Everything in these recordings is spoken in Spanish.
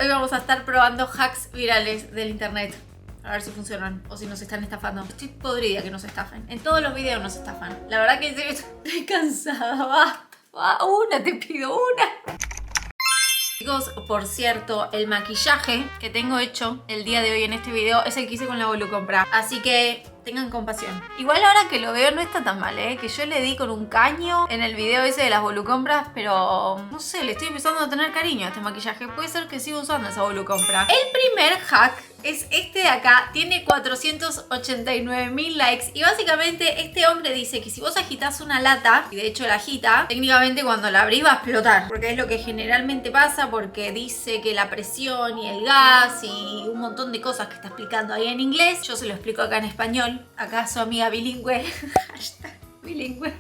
hoy vamos a estar probando hacks virales del internet. A ver si funcionan o si nos están estafando. Estoy podrida que nos estafen. En todos los videos nos estafan. La verdad que en serio estoy cansada. Va. Una, te pido una. Chicos, por cierto, el maquillaje que tengo hecho el día de hoy en este video es el que hice con la Volucompra. Así que tengan compasión. Igual ahora que lo veo no está tan mal, ¿eh? Que yo le di con un caño en el video ese de las Volucompras, pero no sé, le estoy empezando a tener cariño a este maquillaje. Puede ser que siga usando esa Volucompra. El primer hack es este de acá. Tiene 489.000 likes. Y básicamente este hombre dice que si vos agitás una lata, y de hecho la agita, técnicamente cuando la abrís va a explotar. Porque es lo que generalmente pasa, porque dice que la presión y el gas y un montón de cosas que está explicando ahí en inglés. Yo se lo explico acá en español. Acá su amiga bilingüe. Hashtag bilingüe.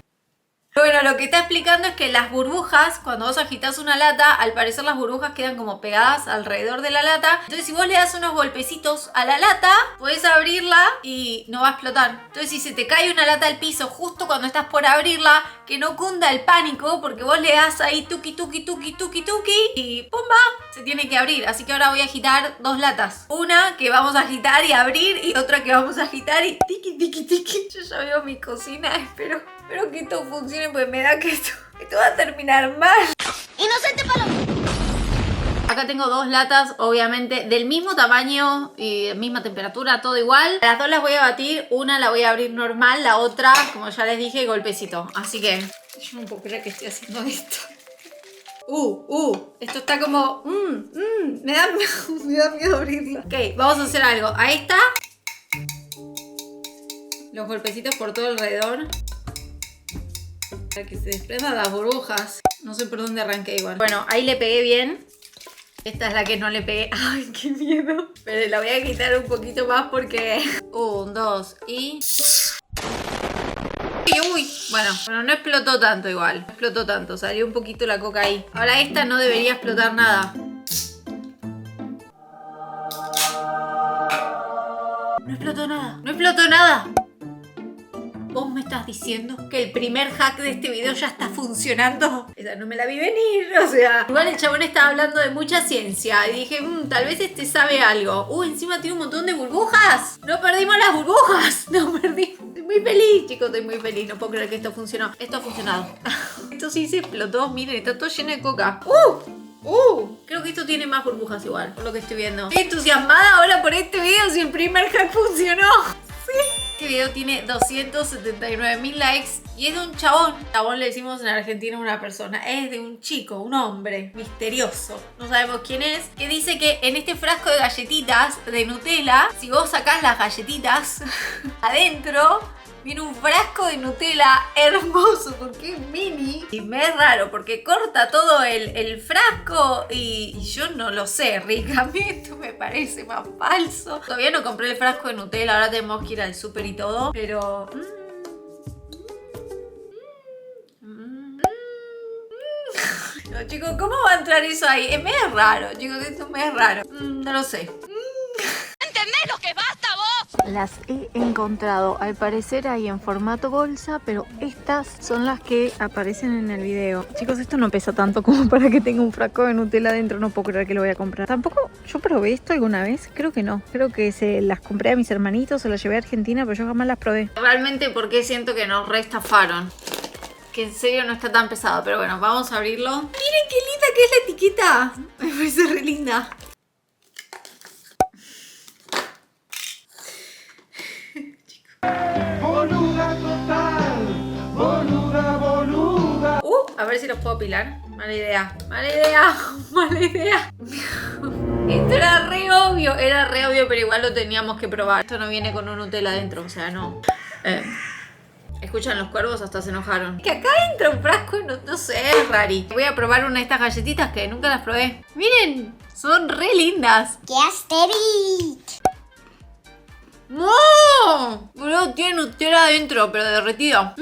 Bueno, lo que está explicando es que las burbujas, cuando vos agitás una lata, al parecer las burbujas quedan como pegadas alrededor de la lata. Entonces si vos le das unos golpecitos a la lata, podés abrirla y no va a explotar. Entonces si se te cae una lata al piso justo cuando estás por abrirla, que no cunda el pánico, porque vos le das ahí tuki tuki tuki tuki tuki y ¡pumba! Se tiene que abrir. Así que ahora voy a agitar dos latas. Una que vamos a agitar y abrir y otra que vamos a agitar y tiki tiki tiki. Yo ya veo mi cocina, espero que esto funcione, pues me da que esto va a terminar mal. ¡Inocente palo! Acá tengo dos latas, obviamente, del mismo tamaño y misma temperatura, todo igual. Las dos las voy a batir, una la voy a abrir normal, la otra, como ya les dije, golpecito. Así que yo no puedo creer que estoy haciendo esto. Esto está como... me da miedo abrirla. Ok, vamos a hacer algo. Ahí está. Los golpecitos por todo alrededor. Para que se desprendan las burbujas. No sé por dónde arranqué igual. Bueno, ahí le pegué bien. Esta es la que no le pegué. ¡Ay, qué miedo! Pero la voy a quitar un poquito más porque... 1, 2 y... ¡Uy! Bueno, no explotó tanto igual. No explotó tanto. Salió un poquito la coca ahí. Ahora esta no debería explotar nada. No explotó nada. ¡No explotó nada! ¿Vos me estás diciendo que el primer hack de este video ya está funcionando? Esa no me la vi venir, o sea... Igual el chabón estaba hablando de mucha ciencia y dije, tal vez este sabe algo. Encima tiene un montón de burbujas. ¡No perdimos las burbujas! ¡No perdí! Estoy muy feliz, chicos, estoy muy feliz. No puedo creer que esto funcionó. Esto ha funcionado. Esto sí se explotó, miren, está todo lleno de coca. Creo que esto tiene más burbujas igual, por lo que estoy viendo. Estoy entusiasmada ahora por este video si el primer hack funcionó. Sí. Este video tiene 279.000 likes y es de un chabón. Chabón le decimos en Argentina una persona. Es de un chico, un hombre misterioso. No sabemos quién es. Que dice que en este frasco de galletitas de Nutella, si vos sacás las galletitas adentro, viene un frasco de Nutella hermoso porque es mini. Y me es raro porque corta todo el frasco y yo no lo sé, Rick. A mí esto me parece más falso. Todavía no compré el frasco de Nutella, ahora tenemos que ir al súper y todo. Pero... No, chicos, ¿cómo va a entrar eso ahí? Me es raro, chicos, esto me es raro. No lo sé. ¿Entendés lo que basta vos? Las he encontrado, al parecer hay en formato bolsa, pero estas son las que aparecen en el video. Chicos, esto no pesa tanto como para que tenga un frasco de Nutella dentro, no puedo creer que lo voy a comprar. Tampoco, yo probé esto alguna vez, creo que no. Creo que se las compré a mis hermanitos, se las llevé a Argentina, pero yo jamás las probé. Realmente porque siento que nos reestafaron. Que en serio no está tan pesado, pero bueno, vamos a abrirlo. Miren qué linda que es la etiqueta. Me parece re linda. Boluda total, boluda. A ver si los puedo pilar. Mala idea. Esto era re obvio, pero igual lo teníamos que probar. Esto no viene con un Nutella adentro, o sea, no. Escuchan los cuervos, hasta se enojaron. Es que acá entra un frasco, no sé, es rari. Voy a probar una de estas galletitas que nunca las probé. Miren, son re lindas. ¡Qué asterit! ¡No! Boludo, tiene Nutella adentro, pero derretida.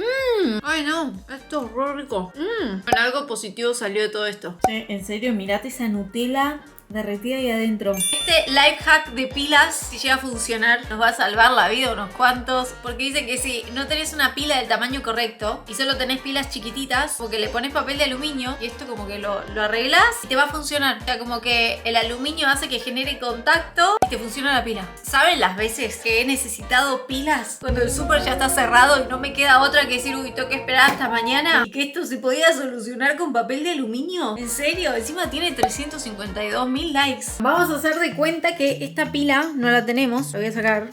Ay, no. Esto es re rico. Bueno, algo positivo salió de todo esto. En serio, mirate esa Nutella derretida ahí adentro. Este life hack de pilas, si llega a funcionar, nos va a salvar la vida unos cuantos. Porque dice que si no tenés una pila del tamaño correcto y solo tenés pilas chiquititas, porque le pones papel de aluminio y esto como que lo arreglas y te va a funcionar. O sea, como que el aluminio hace que genere contacto y te funciona la pila. ¿Saben las veces que he necesitado pilas? Cuando el súper ya está cerrado y no me queda otra que decir, uy, tengo que esperar hasta mañana. Y que esto se podía solucionar con papel de aluminio. ¿En serio? Encima tiene 352.000 likes. Vamos a hacer de cuenta que esta pila no la tenemos. La voy a sacar.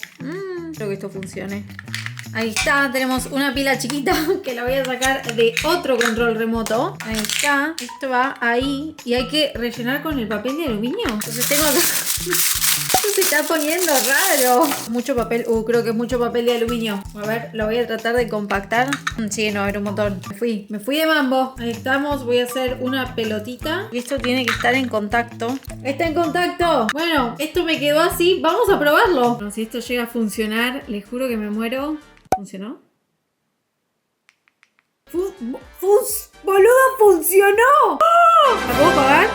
Creo que esto funcione. Ahí está, tenemos una pila chiquita que la voy a sacar de otro control remoto. Ahí está, esto va ahí y hay que rellenar con el papel de aluminio. Entonces tengo acá... Esto se está poniendo raro. Mucho papel, creo que es mucho papel de aluminio. A ver, lo voy a tratar de compactar. Sí, no, era un montón. Me fui de mambo. Ahí estamos, voy a hacer una pelotita. Y esto tiene que estar en contacto. ¡Está en contacto! Bueno, esto me quedó así. Vamos a probarlo. Bueno, si esto llega a funcionar, les juro que me muero. ¿Funcionó? ¡Boludo, funcionó! ¡Oh! ¿La puedo pagar?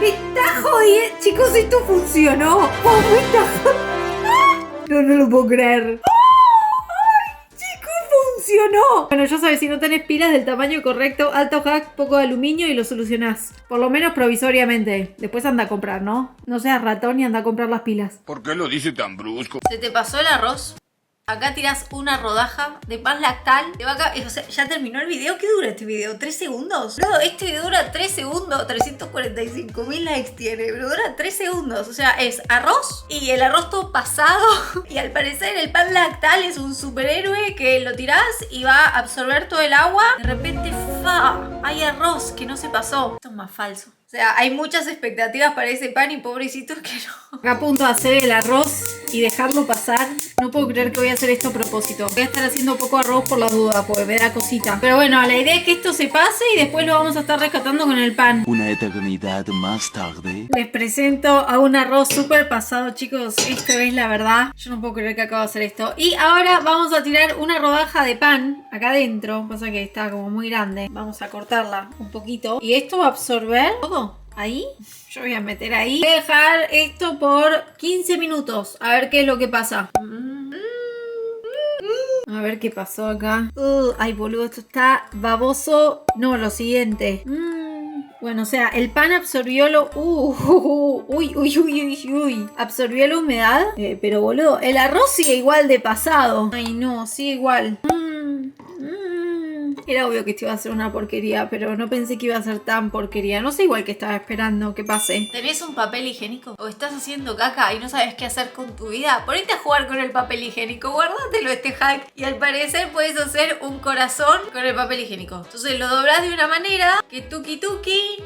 ¡Me está jodiendo! Chicos, esto funcionó. ¡Oh, me está jodiendo! No lo puedo creer. ¡Ay, chicos, funcionó! Bueno, ya sabes, si no tenés pilas del tamaño correcto, alto hack, poco de aluminio y lo solucionás. Por lo menos provisoriamente. Después anda a comprar, ¿no? No seas ratón y anda a comprar las pilas. ¿Por qué lo dice tan brusco? ¿Se te pasó el arroz? Acá tiras una rodaja de pan lactal. Te va a... O sea, ya terminó el video. ¿Qué dura este video? ¿3 segundos? Bro, este video dura 3 segundos. 345.000 likes tiene. Pero dura 3 segundos. O sea, es arroz y el arroz todo pasado. Y al parecer el pan lactal es un superhéroe que lo tirás y va a absorber todo el agua. De repente, hay arroz que no se pasó. Esto es más falso. O sea, hay muchas expectativas para ese pan y pobrecitos que no. Acá a punto de hacer el arroz y dejarlo pasar. No puedo creer que voy a hacer esto a propósito. Voy a estar haciendo poco arroz por la duda, porque me da cosita. Pero bueno, la idea es que esto se pase y después lo vamos a estar rescatando con el pan. Una eternidad más tarde. Les presento a un arroz súper pasado, chicos. Esto es la verdad. Yo no puedo creer que acabo de hacer esto. Y ahora vamos a tirar una rodaja de pan acá adentro. Pasa que está como muy grande. Vamos a cortarla un poquito. Y esto va a absorber todo. Ahí, yo voy a meter ahí. Voy a dejar esto por 15 minutos. A ver qué es lo que pasa. A ver qué pasó acá. Ay, boludo, esto está baboso. No, lo siguiente. Bueno, o sea, el pan absorbió lo... Uy. Absorbió la humedad. Pero, boludo, el arroz sigue igual de pasado. Ay, no, sigue igual. Era obvio que esto iba a ser una porquería, pero no pensé que iba a ser tan porquería. No sé igual que estaba esperando que pase. ¿Tenés un papel higiénico? ¿O estás haciendo caca y no sabes qué hacer con tu vida? Ponete a jugar con el papel higiénico, guárdatelo este hack. Y al parecer puedes hacer un corazón con el papel higiénico. Entonces lo doblás de una manera que tuki,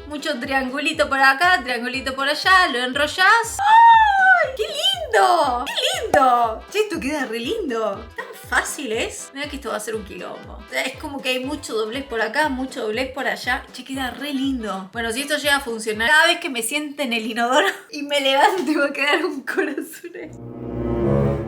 mucho triangulito por acá, triangulito por allá, lo enrollás. ¡Ay! ¡Qué lindo! ¡Qué lindo! Che, esto queda re lindo. Tan fácil es. Mira que esto va a ser un quilombo. O sea, es como que hay mucho doblez por acá, mucho doblez por allá. Che, queda re lindo. Bueno, si esto llega a funcionar, cada vez que me siente en el inodoro y me levanto va a quedar un corazón ahí.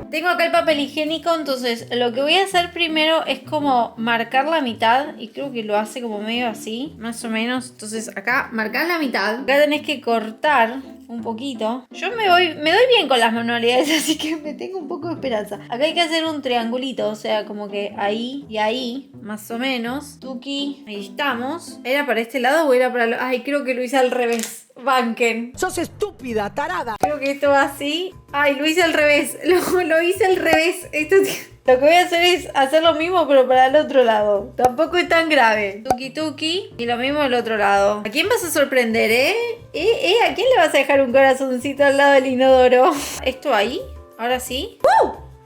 Tengo acá el papel higiénico, entonces lo que voy a hacer primero es como marcar la mitad. Y creo que lo hace como medio así, más o menos. Entonces acá marcás la mitad. Acá tenés que cortar un poquito. Yo me doy bien con las manualidades, así que me tengo un poco de esperanza. Acá hay que hacer un triangulito, o sea, como que ahí y ahí, más o menos. Tuki, ahí estamos. ¿Era para este lado o era para lo... Ay, creo que lo hice al revés. Banquen. ¡Sos estúpida, tarada! Creo que esto va así. Ay, lo hice al revés. Lo hice al revés. Esto... Lo que voy a hacer es hacer lo mismo, pero para el otro lado. Tampoco es tan grave. Tuki. Y lo mismo del otro lado. ¿A quién vas a sorprender, ¿A quién le vas a dejar un corazoncito al lado del inodoro? ¿Esto ahí? ¿Ahora sí?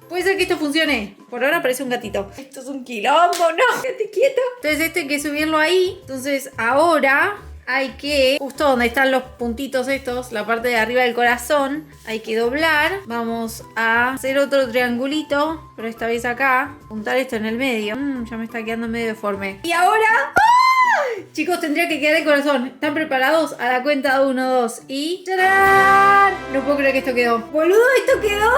Puede ser que esto funcione. Por ahora parece un gatito. Esto es un quilombo, ¿no? Quédate quieto. Entonces esto hay que subirlo ahí. Entonces ahora... hay que, justo donde están los puntitos estos, la parte de arriba del corazón, hay que doblar. Vamos a hacer otro triangulito, pero esta vez acá, juntar esto en el medio. Ya me está quedando medio deforme. Y ahora... ¡ah! Chicos, tendría que quedar el corazón. ¿Están preparados? A la cuenta de 1, 2 y... ¡tarán! No puedo creer que esto quedó. ¡Boludo, esto quedó!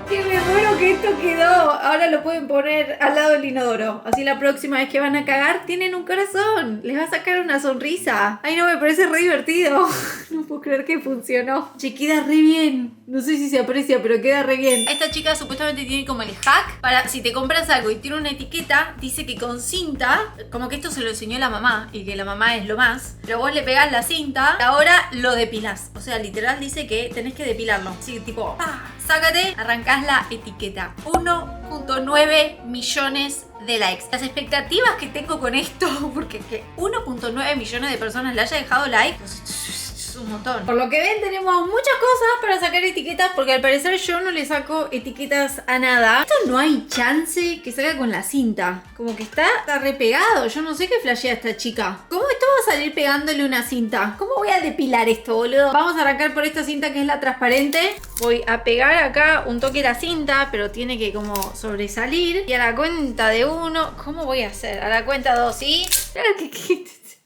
Que me muero que esto quedó. Ahora lo pueden poner al lado del inodoro. Así la próxima vez que van a cagar tienen un corazón. Les va a sacar una sonrisa. Ay no, me parece re divertido. No puedo creer que funcionó. Che, queda re bien. No sé si se aprecia, pero queda re bien. Esta chica supuestamente tiene como el hack para si te compras algo y tiene una etiqueta, dice que con cinta, como que esto se lo enseñó la mamá y que la mamá es lo más, pero vos le pegás la cinta y ahora lo depilas. O sea, literal dice que tenés que depilarlo. Así tipo, sácate, arrancás la etiqueta. 1.9 millones de likes. Las expectativas que tengo con esto, porque que 1.9 millones de personas le haya dejado like, es un montón. Por lo que ven, tenemos muchas cosas para sacar etiquetas, porque al parecer yo no le saco etiquetas a nada. Esto no hay chance que salga con la cinta. Como que está repegado. Yo no sé qué flashea esta chica. ¿Cómo esto va a salir pegándole una cinta? ¿Cómo voy a depilar esto, boludo? Vamos a arrancar por esta cinta que es la transparente. Voy a pegar acá un toque la cinta, pero tiene que como sobresalir. Y a la cuenta de 1, ¿cómo voy a hacer? A la cuenta 2 y...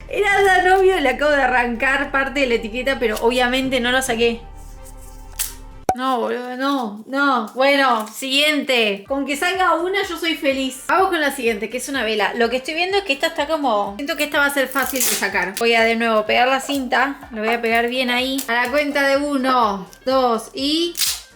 Era tan obvio, le acabo de arrancar parte de la etiqueta, pero obviamente no lo saqué. No, boludo, no. Bueno, siguiente. Con que salga una yo soy feliz. Vamos con la siguiente, que es una vela. Lo que estoy viendo es que esta está como... Siento que esta va a ser fácil de sacar. Voy a de nuevo pegar la cinta. Lo voy a pegar bien ahí. A la cuenta de 1, 2 y...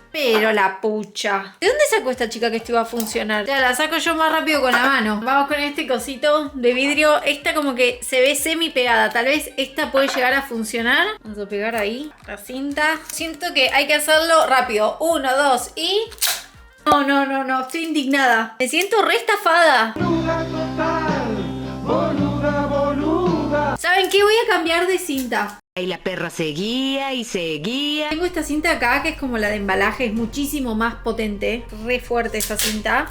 Pero la pucha. ¿De dónde sacó esta chica que esto iba a funcionar? Ya la saco yo más rápido con la mano. Vamos con este cosito de vidrio. Esta como que se ve semi pegada. Tal vez esta puede llegar a funcionar. Vamos a pegar ahí la cinta. Siento que hay que hacerlo rápido. 1, 2 y... No. Estoy indignada. Me siento re estafada. ¿Saben qué? Voy a cambiar de cinta. Y la perra seguía y seguía. Tengo esta cinta acá que es como la de embalaje, es muchísimo más potente. Re fuerte esta cinta.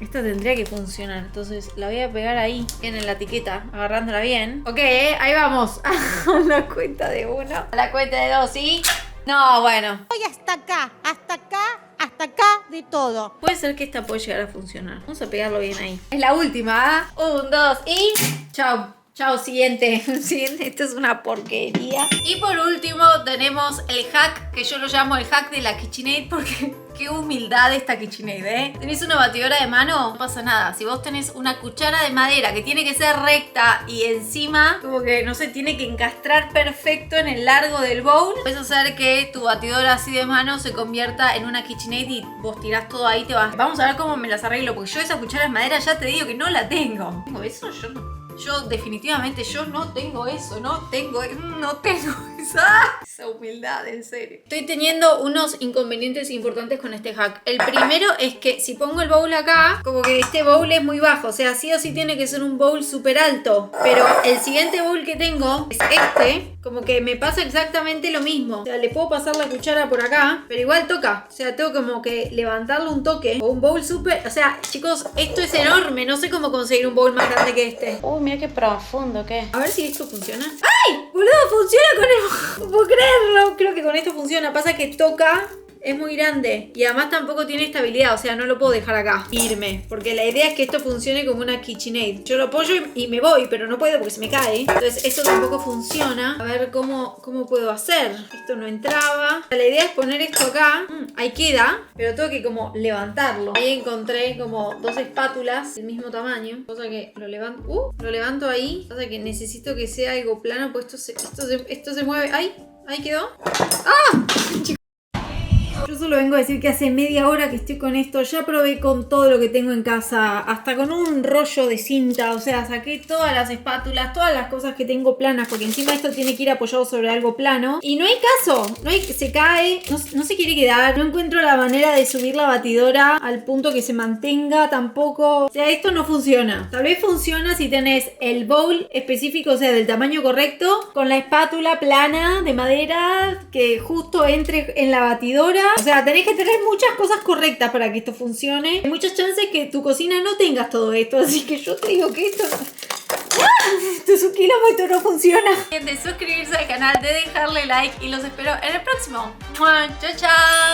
Esta tendría que funcionar. Entonces la voy a pegar ahí, bien en la etiqueta, agarrándola bien. Ok, ahí vamos. A la cuenta de 1. A la cuenta de 2 y... No, bueno. Voy hasta acá de todo. Puede ser que esta pueda llegar a funcionar. Vamos a pegarlo bien ahí. Es la última, 1, 2 y... Chao. Chao, siguiente. Siguiente, esto es una porquería. Y por último tenemos el hack, que yo lo llamo el hack de la KitchenAid, porque qué humildad esta KitchenAid, ¿eh? Tenés una batidora de mano, no pasa nada. Si vos tenés una cuchara de madera que tiene que ser recta y encima, como que, no sé, tiene que encastrar perfecto en el largo del bowl, puedes hacer que tu batidora así de mano se convierta en una KitchenAid y vos tirás todo ahí y te vas. Vamos a ver cómo me las arreglo, porque yo esa cuchara de madera ya te digo que no la tengo. ¿Tengo eso? Yo no. Yo definitivamente, yo no tengo eso, no tengo esa humildad, en serio. Estoy teniendo unos inconvenientes importantes con este hack. El primero es que si pongo el bowl acá, como que este bowl es muy bajo, o sea, sí o sí tiene que ser un bowl súper alto. Pero el siguiente bowl que tengo es este, como que me pasa exactamente lo mismo. O sea, le puedo pasar la cuchara por acá, pero igual toca. O sea, tengo como que levantarlo un toque. O un bowl súper... O sea, chicos, esto es enorme. No sé cómo conseguir un bowl más grande que este. Mira qué profundo, ¿qué? A ver si esto funciona. ¡Ay! Boludo, funciona con el... No puedo creerlo. Creo que con esto funciona. Pasa que toca... Es muy grande y además tampoco tiene estabilidad, o sea, no lo puedo dejar acá, irme, porque la idea es que esto funcione como una KitchenAid. Yo lo apoyo y me voy, pero no puedo porque se me cae. Entonces esto tampoco funciona. A ver cómo puedo hacer. Esto no entraba. La idea es poner esto acá. Ahí queda, pero tengo que como levantarlo. Ahí encontré como 2 espátulas del mismo tamaño. Cosa que lo levanto ahí. Cosa que necesito que sea algo plano, pues esto se mueve. ¡Ay! Ahí quedó. ¡Ah! Yo solo vengo a decir que hace media hora que estoy con esto. Ya probé con todo lo que tengo en casa. Hasta con un rollo de cinta. O sea, saqué todas las espátulas, todas las cosas que tengo planas. Porque encima esto tiene que ir apoyado sobre algo plano. Y no hay caso. Se cae. No se quiere quedar. No encuentro la manera de subir la batidora al punto que se mantenga tampoco. O sea, esto no funciona. Tal vez funciona si tenés el bowl específico, o sea, del tamaño correcto. Con la espátula plana de madera que justo entre en la batidora. O sea, tenés que tener muchas cosas correctas para que esto funcione. Hay muchas chances que tu cocina no tengas todo esto. Así que yo te digo que esto... Esto es un quilombo, esto no funciona. De suscribirse al canal, de dejarle like y los espero en el próximo. Chao, chao.